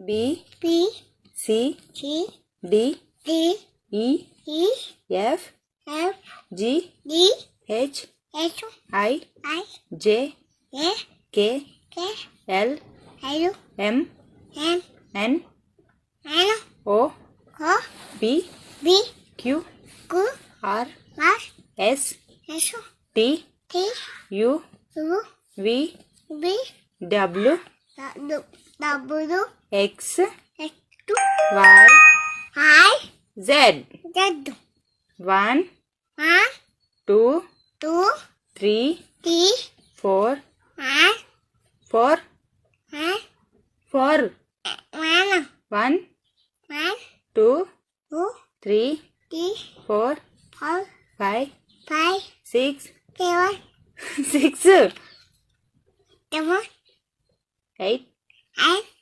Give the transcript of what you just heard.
B B C C D D E E F F G D H H I I J A K K L L M M N N O O P B Q Q R R S S T T U U V B W W X X Y I Z. Z 1 1 2 2 3 3 4 1 4 1 4 1 1 1 2 2 3 3 4 4 5 5 6 7 6 7 8 8